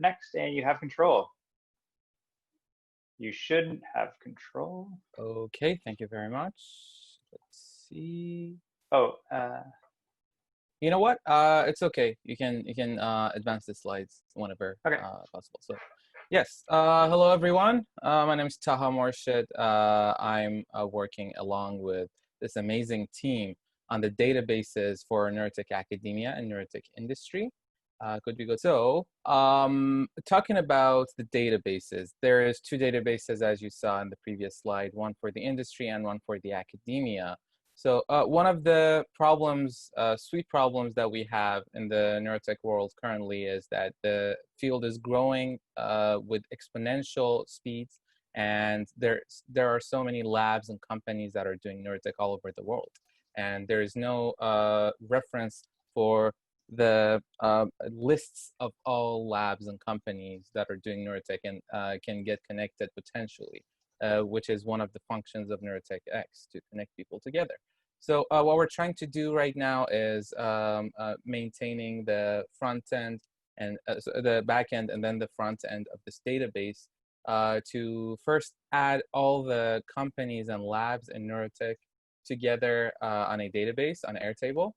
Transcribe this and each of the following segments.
next and you have control. You should have control. Okay, thank you very much. Let's see. Oh, you know what? It's okay. You can advance the slides whenever possible. So, yes. Hello, everyone. My name is Taha Morshid. I'm working along with this amazing team on the databases for Neurotech academia and Neurotech industry. Could we go? So, talking about the databases, there is two databases, as you saw in the previous slide, one for the industry and one for the academia. So one of the problems, sweet problems that we have in the neurotech world currently is that the field is growing with exponential speeds, and there are so many labs and companies that are doing neurotech all over the world, and there is no reference for the lists of all labs and companies that are doing neurotech and can get connected potentially. Which is one of the functions of Neurotech X, to connect people together. So what we're trying to do right now is maintaining the front end and so the back end and then the front end of this database to first add all the companies and labs in Neurotech together on a database, on Airtable,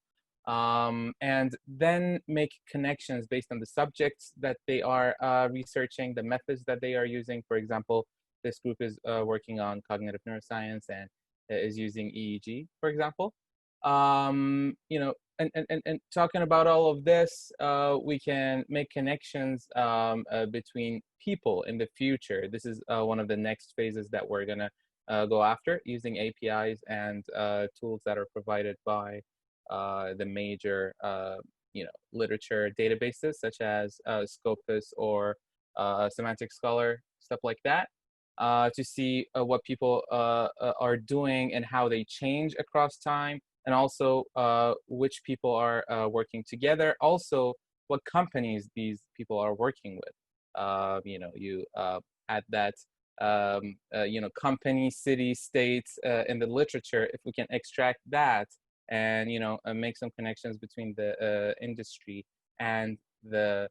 and then make connections based on the subjects that they are researching, the methods that they are using. For example, this group is working on cognitive neuroscience and is using EEG, for example. You know, and talking about all of this, we can make connections between people in the future. This is one of the next phases that we're gonna go after, using APIs and tools that are provided by the major, you know, literature databases such as Scopus or Semantic Scholar, stuff like that. To see what people are doing and how they change across time, and also which people are working together, also what companies these people are working with. You know, you add that, you know, company, city, states in the literature. If we can extract that and, you know, make some connections between the industry and the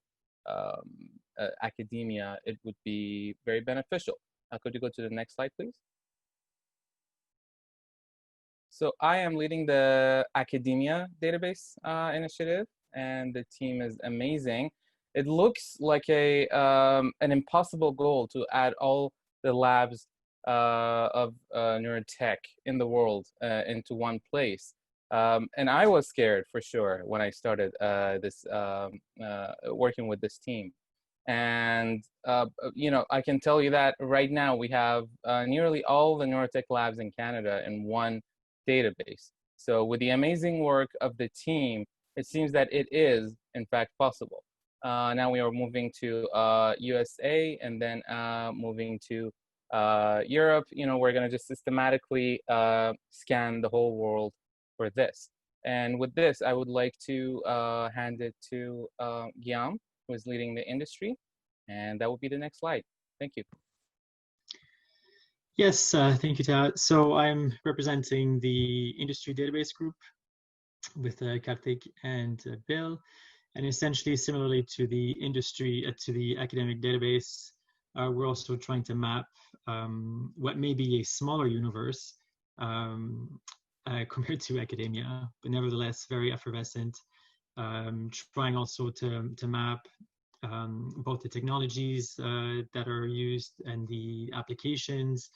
academia, it would be very beneficial. Could you go to the next slide, please? So I am leading the academia database initiative, and the team is amazing. It looks like an impossible goal to add all the labs of neurotech in the world into one place. And I was scared for sure when I started working with this team. And, you know, I can tell you that right now we have nearly all the neurotech labs in Canada in one database. So with the amazing work of the team, it seems that it is, in fact, possible. Now we are moving to USA and then moving to Europe. You know, we're going to just systematically scan the whole world for this. And with this, I would like to hand it to Guillaume, who is leading the industry, and that will be the next slide. Thank you. Yes, thank you, Tad. So I'm representing the industry database group with Karthik and Bill, and essentially similarly to the industry, to the academic database, we're also trying to map what may be a smaller universe compared to academia, but nevertheless very effervescent. Trying also to map both the technologies that are used and the applications,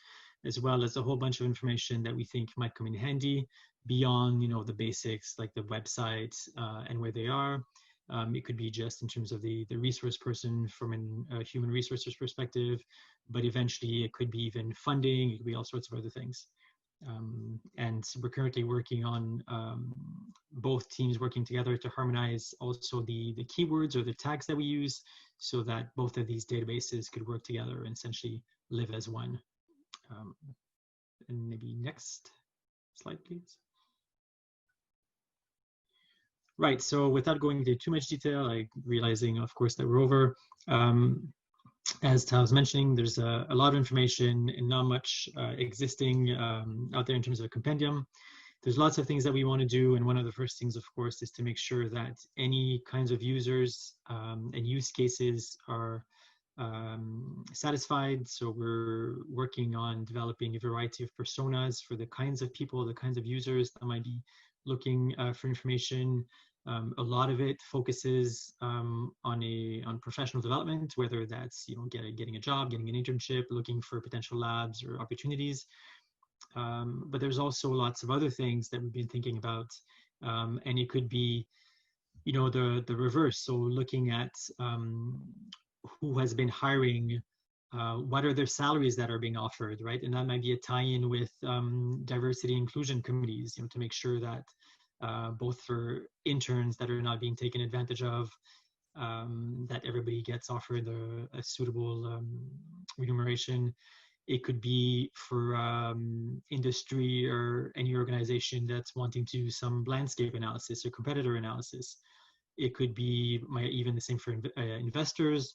as well as a whole bunch of information that we think might come in handy beyond, you know, the basics like the websites and where they are. It could be just in terms of the resource person from a human resources perspective, but eventually it could be even funding, it could be all sorts of other things. And we're currently working on both teams working together to harmonize also the keywords or the tags that we use, so that both of these databases could work together and essentially live as one. And maybe next slide, please. Right, so without going into too much detail, realizing of course that we're over, as Tal was mentioning, there's a lot of information and not much existing out there in terms of a compendium. there's lots of things that we want to do. And one of the first things, of course, is to make sure that any kinds of users and use cases are satisfied. So we're working on developing a variety of personas for the kinds of people, the kinds of users that might be looking for information. A lot of it focuses on professional development, whether that's getting a job, getting an internship, looking for potential labs or opportunities. But there's also lots of other things that we've been thinking about, and it could be, the reverse. So looking at who has been hiring, what are their salaries that are being offered, right? And that might be a tie-in with diversity inclusion committees, to make sure that both for interns that are not being taken advantage of, that everybody gets offered a suitable remuneration. It could be for industry or any organization that's wanting to do some landscape analysis or competitor analysis. It could be even the same for investors,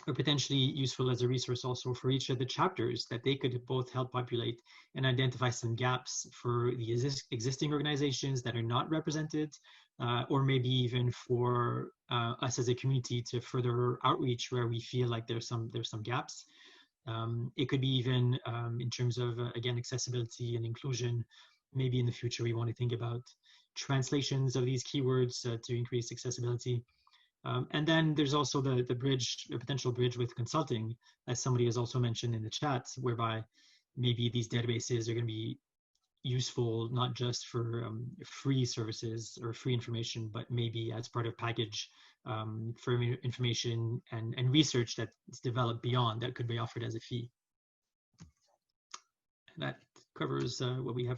or potentially useful as a resource also for each of the chapters, that they could both help populate and identify some gaps for the existing organizations that are not represented, or maybe even for us as a community to further outreach where we feel like there's some gaps. It could be even in terms of, again, accessibility and inclusion. Maybe in the future we want to think about translations of these keywords to increase accessibility. And then there's also the potential bridge with consulting, as somebody has also mentioned in the chat, whereby maybe these databases are going to be useful not just for free services or free information, but maybe as part of package for information and research that's developed beyond that could be offered as a fee. And that covers what we have now.